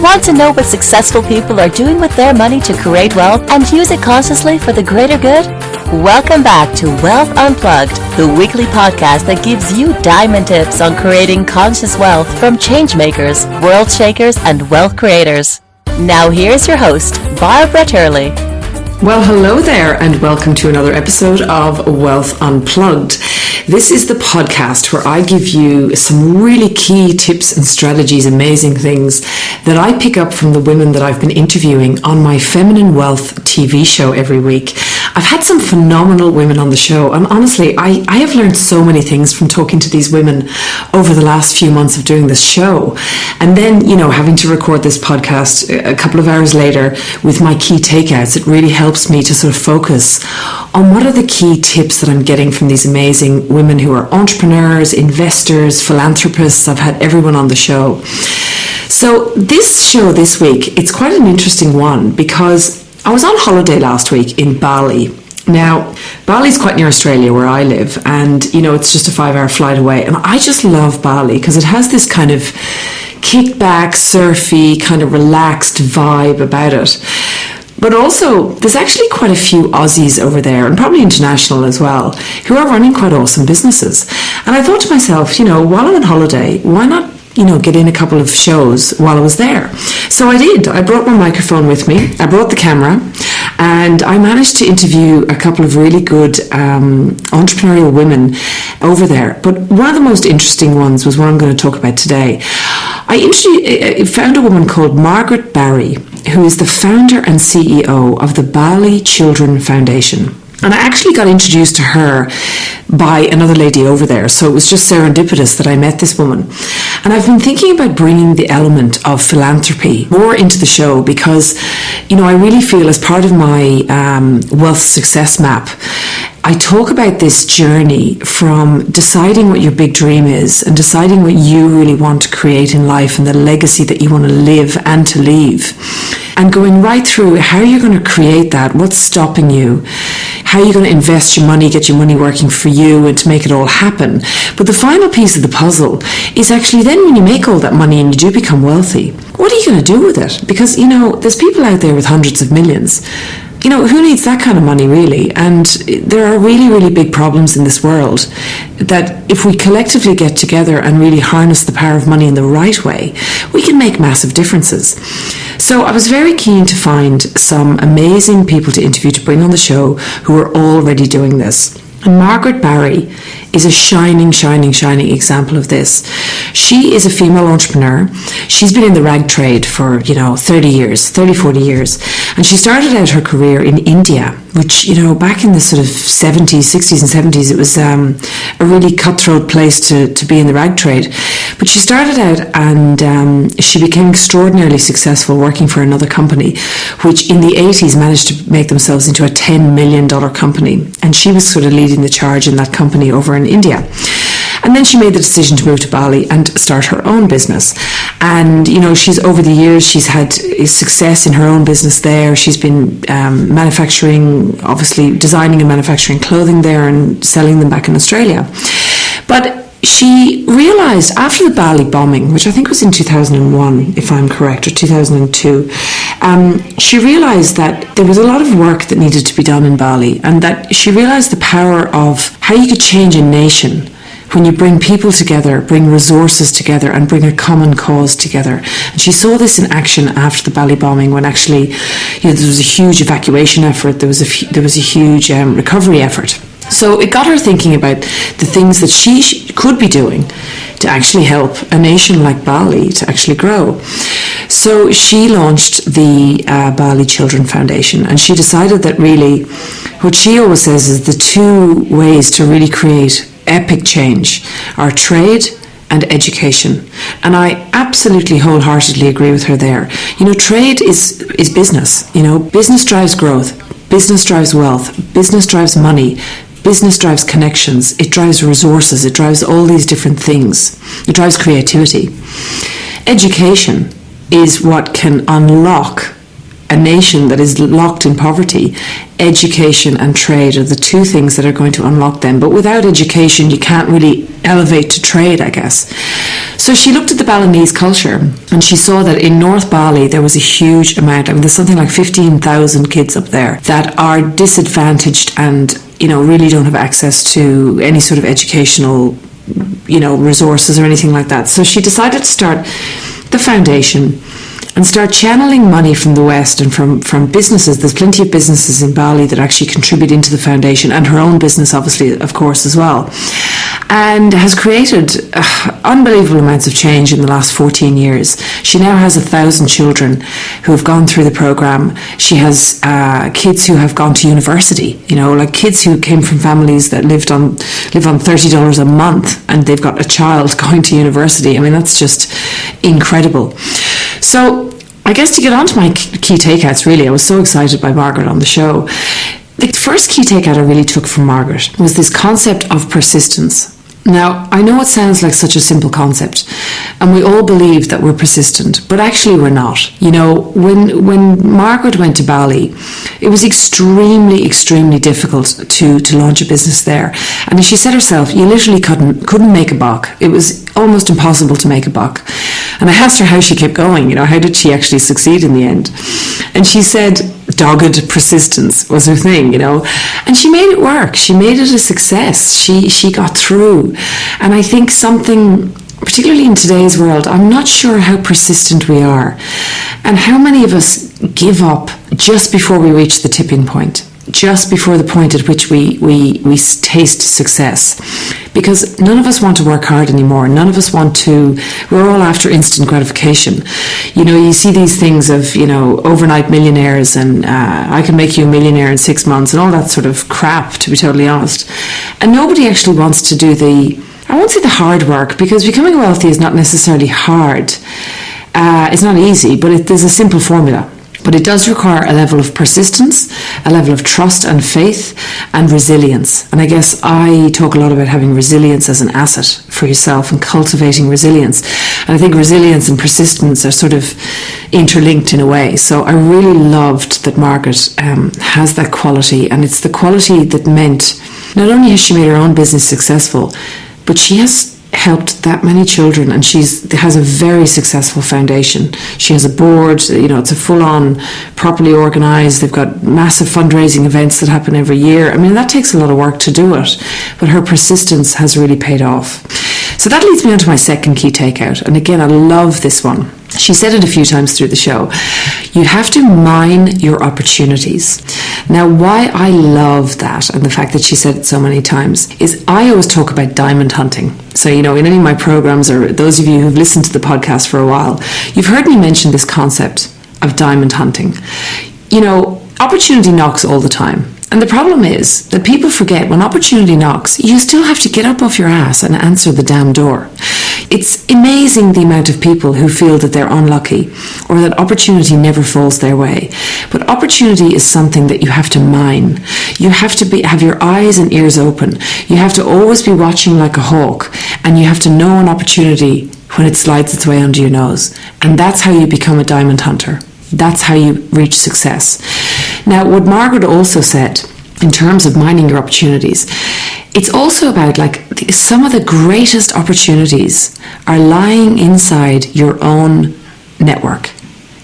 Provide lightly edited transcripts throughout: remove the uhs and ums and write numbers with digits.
Want to know what successful people are doing with their money to create wealth and use it consciously for the greater good? Welcome back to Wealth Unplugged, the weekly podcast that gives you diamond tips on creating conscious wealth from changemakers, world shakers, and wealth creators. Now here's your host, Barbara Turley. Well, hello there and welcome to another episode of Wealth Unplugged. This is the podcast where I give you some really key tips and strategies, amazing things that I pick up from the women that I've been interviewing on my Feminine Wealth TV show every week. I've had some phenomenal women on the show, and honestly, I have learned so many things from talking to these women over the last few months of doing this show. And then, having to record this podcast a couple of hours later with my key takeouts, it really helps me to sort of focus on what are the key tips that I'm getting from these amazing women who are entrepreneurs, investors, philanthropists. I've had everyone on the show. So this show this week, it's quite an interesting one because I was on holiday last week in Bali. Now, Bali's quite near Australia where I live, and it's just a 5-hour flight away. And I just love Bali because it has this kind of kickback, surfy, kind of relaxed vibe about it. But also, there's actually quite a few Aussies over there, and probably international as well, who are running quite awesome businesses. And I thought to myself, while I'm on holiday, why not get in a couple of shows while I was there? So I did. I brought my microphone with me. I brought the camera, and I managed to interview a couple of really good entrepreneurial women over there. But one of the most interesting ones was what I'm going to talk about today. I found a woman called Margaret Barry, who is the founder and CEO of the Bali Children Foundation. And I actually got introduced to her by another lady over there. So it was just serendipitous that I met this woman. And I've been thinking about bringing the element of philanthropy more into the show because, I really feel as part of my wealth success map, I talk about this journey from deciding what your big dream is and deciding what you really want to create in life and the legacy that you want to live and to leave. And going right through how you're going to create that, what's stopping you, how you're going to invest your money, get your money working for you and to make it all happen. But the final piece of the puzzle is actually then when you make all that money and you do become wealthy, what are you going to do with it? Because, there's people out there with hundreds of millions. Who needs that kind of money really? And there are really, really big problems in this world that if we collectively get together and really harness the power of money in the right way, we can make massive differences. So I was very keen to find some amazing people to interview to bring on the show who are already doing this. And Margaret Barry is a shining, shining, shining example of this. She is a female entrepreneur. She's been in the rag trade for, 40 years. And she started out her career in India, which, back in the sort of 60s and 70s, it was a really cutthroat place to be in the rag trade. But she started out and she became extraordinarily successful working for another company, which in the 80s managed to make themselves into a $10 million company. And she was sort of leading the charge in that company over in India. And then she made the decision to move to Bali and start her own business. And, she's over the years, she's had success in her own business there. She's been manufacturing, obviously designing and manufacturing clothing there and selling them back in Australia. But she realised after the Bali bombing, which I think was in 2001, if I'm correct, or 2002, she realised that there was a lot of work that needed to be done in Bali, and that she realised the power of how you could change a nation when you bring people together, bring resources together, and bring a common cause together. And she saw this in action after the Bali bombing, when actually, there was a huge evacuation effort, there was a huge recovery effort. So it got her thinking about the things that she could be doing to actually help a nation like Bali to actually grow. So she launched the Bali Children Foundation, and she decided that really what she always says is the two ways to really create epic change are trade and education. And I absolutely wholeheartedly agree with her there. Trade is business. Business drives growth, business drives wealth, business drives money, business drives connections, it drives resources, it drives all these different things. It drives creativity. Education is what can unlock a nation that is locked in poverty. Education and trade are the two things that are going to unlock them. But without education, you can't really elevate to trade, I guess. So she looked at the Balinese culture and she saw that in North Bali there was a huge amount, there's something like 15,000 kids up there that are disadvantaged and, really don't have access to any sort of educational, resources or anything like that. So she decided to start the foundation and start channeling money from the West and from businesses. There's plenty of businesses in Bali that actually contribute into the foundation, and her own business, obviously, of course, as well. And has created unbelievable amounts of change in the last 14 years. She now has 1,000 children who have gone through the program. She has kids who have gone to university, like kids who came from families that live on $30 a month, and they've got a child going to university. That's just incredible. So I guess to get on to my key takeouts, really, I was so excited by Margaret on the show. The first key takeout I really took from Margaret was this concept of persistence. Now, I know it sounds like such a simple concept, and we all believe that we're persistent, but actually we're not. When Margaret went to Bali, it was extremely, extremely difficult to launch a business there. And as she said herself, you literally couldn't make a buck. It was almost impossible to make a buck. And I asked her how she kept going, how did she actually succeed in the end? And she said dogged persistence was her thing, and she made it work. She made it a success. She got through. And I think something, particularly in today's world, I'm not sure how persistent we are and how many of us give up just before we reach the tipping point, just before the point at which we taste success. Because none of us want to work hard anymore. None of us we're all after instant gratification. You see these things of, overnight millionaires and I can make you a millionaire in 6 months and all that sort of crap, to be totally honest. And nobody actually wants to do I won't say the hard work, because becoming wealthy is not necessarily hard. It's not easy, but there's a simple formula. But it does require a level of persistence, a level of trust and faith and resilience. And I guess I talk a lot about having resilience as an asset for yourself and cultivating resilience. And I think resilience and persistence are sort of interlinked in a way. So I really loved that Margaret has that quality. And it's the quality that meant not only has she made her own business successful, but she has helped that many children, and she has a very successful foundation. She has a board, it's a full-on, properly organised. They've got massive fundraising events that happen every year. That takes a lot of work to do it, but her persistence has really paid off. So that leads me on to my second key takeout, and again, I love this one. She said it a few times through the show. You have to mine your opportunities. Now, why I love that, and the fact that she said it so many times, is I always talk about diamond hunting. So, in any of my programs, or those of you who've listened to the podcast for a while, you've heard me mention this concept of diamond hunting. Opportunity knocks all the time. And the problem is that people forget when opportunity knocks, you still have to get up off your ass and answer the damn door. It's amazing the amount of people who feel that they're unlucky or that opportunity never falls their way. But opportunity is something that you have to mine. You have to have your eyes and ears open. You have to always be watching like a hawk, and you have to know an opportunity when it slides its way under your nose. And that's how you become a diamond hunter. That's how you reach success. Now, what Margaret also said in terms of mining your opportunities, it's also about some of the greatest opportunities are lying inside your own network.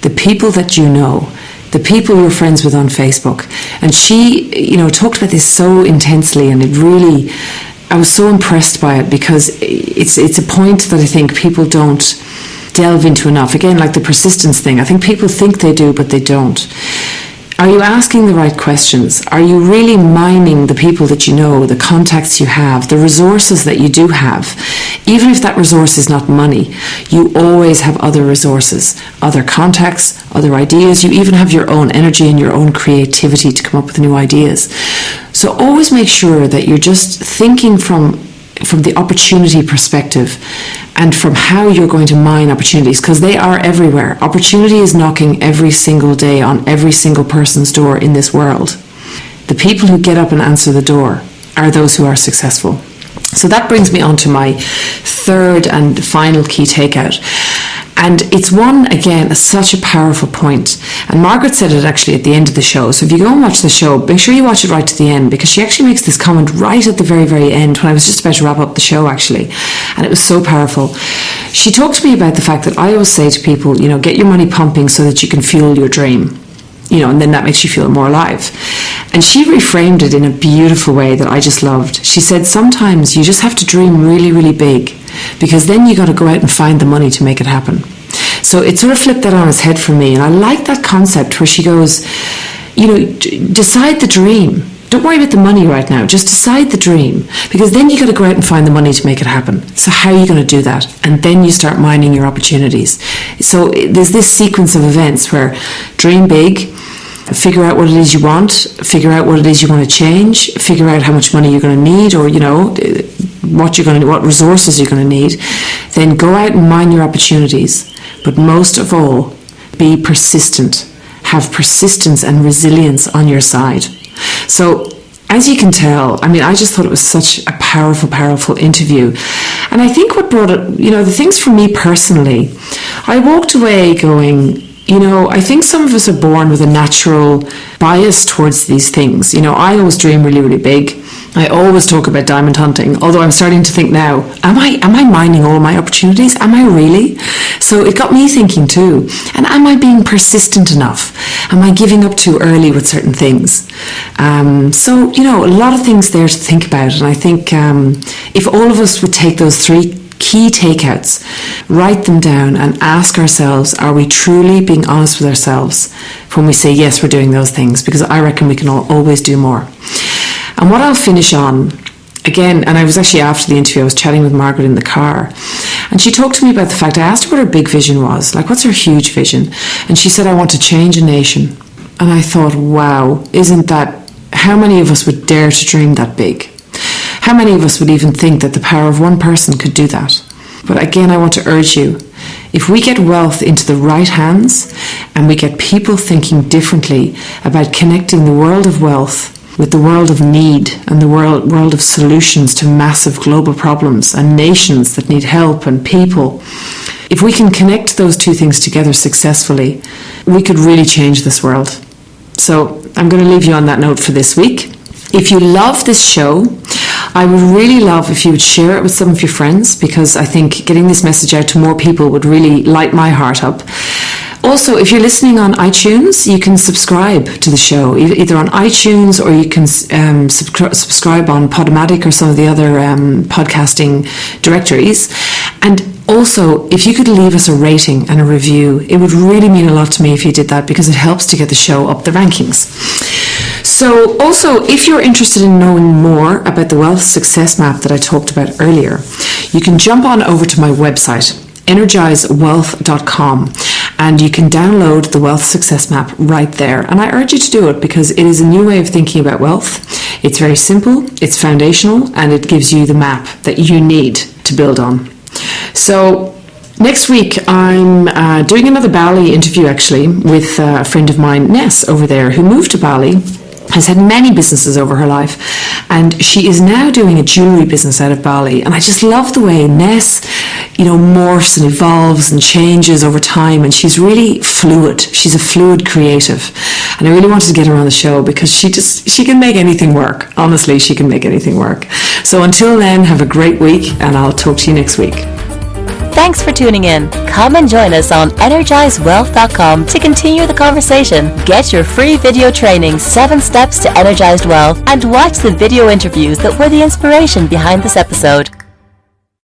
The people that you know, the people you're friends with on Facebook. And she, talked about this so intensely, and I was so impressed by it, because it's a point that I think people don't delve into enough. Again, like the persistence thing, I think people think they do, but they don't. Are you asking the right questions? Are you really mining the people that you know, the contacts you have, the resources that you do have? Even if that resource is not money, you always have other resources, other contacts, other ideas. You even have your own energy and your own creativity to come up with new ideas. So always make sure that you're just thinking from the opportunity perspective and from how you're going to mine opportunities, because they are everywhere. Opportunity is knocking every single day on every single person's door in this world. The people who get up and answer the door are those who are successful. So that brings me on to my third and final key takeout. And it's one, again, such a powerful point. And Margaret said it actually at the end of the show. So if you go and watch the show, make sure you watch it right to the end, because she actually makes this comment right at the very, very end when I was just about to wrap up the show, actually. And it was so powerful. She talked to me about the fact that I always say to people, you know, get your money pumping so that you can fuel your dream. You know, and then that makes you feel more alive. And she reframed it in a beautiful way that I just loved. She said, sometimes you just have to dream really, really big, because then you got to go out and find the money to make it happen. So it sort of flipped that on its head for me. And I like that concept where she goes, you know, decide the dream. Don't worry about the money right now. Just decide the dream, because then you got to go out and find the money to make it happen. So how are you going to do that? And then you start mining your opportunities. So there's this sequence of events where dream big, figure out what it is you want, figure out what it is you want to change, figure out how much money you're going to need, or, you know, what resources you're going to need. Then go out and mine your opportunities. But most of all, be persistent. Have persistence and resilience on your side. So, as you can tell, I mean, I just thought it was such a powerful, powerful interview. And I think what brought it, you know, the things for me personally, I walked away going, you know, I think some of us are born with a natural bias towards these things. You know, I always dream really, really big. I always talk about diamond hunting, although I'm starting to think now, am I mining all my opportunities? Am I really? So it got me thinking too. And am I being persistent enough? Am I giving up too early with certain things? So, you know, a lot of things there to think about. And I think if all of us would take those three key takeouts, write them down and ask ourselves, are we truly being honest with ourselves when we say, yes, we're doing those things? Because I reckon we can always do more. And what I'll finish on, again, and I was actually after the interview, I was chatting with Margaret in the car, and she talked to me about the fact, I asked her what her big vision was, like what's her huge vision? And she said, I want to change a nation. And I thought, wow, isn't that, how many of us would dare to dream that big? How many of us would even think that the power of one person could do that? But again, I want to urge you, if we get wealth into the right hands and we get people thinking differently about connecting the world of wealth with the world of need and the world of solutions to massive global problems and nations that need help and people, if we can connect those two things together successfully, we could really change this world. So I'm going to leave you on that note for this week. If you love this show, I would really love if you would share it with some of your friends, because I think getting this message out to more people would really light my heart up. Also, if you're listening on iTunes, you can subscribe to the show, either on iTunes or you can subscribe on Podomatic or some of the other podcasting directories. And also, if you could leave us a rating and a review, it would really mean a lot to me if you did that, because it helps to get the show up the rankings. So also, if you're interested in knowing more about the Wealth Success Map that I talked about earlier, you can jump on over to my website, energizewealth.com, and you can download the Wealth Success Map right there. And I urge you to do it, because it is a new way of thinking about wealth. It's very simple, it's foundational, and it gives you the map that you need to build on. So next week, I'm doing another Bali interview, actually, with a friend of mine, Ness, over there, who moved to Bali, has had many businesses over her life, and she is now doing a jewellery business out of Bali. And I just love the way Ness, you know, morphs and evolves and changes over time, and she's really fluid. She's a fluid creative, and I really wanted to get her on the show because she can make anything work. Honestly, she can make anything work. So until then, have a great week, and I'll talk to you next week. Thanks for tuning in. Come and join us on energizewealth.com to continue the conversation. Get your free video training, 7 Steps to Energized Wealth, and watch the video interviews that were the inspiration behind this episode.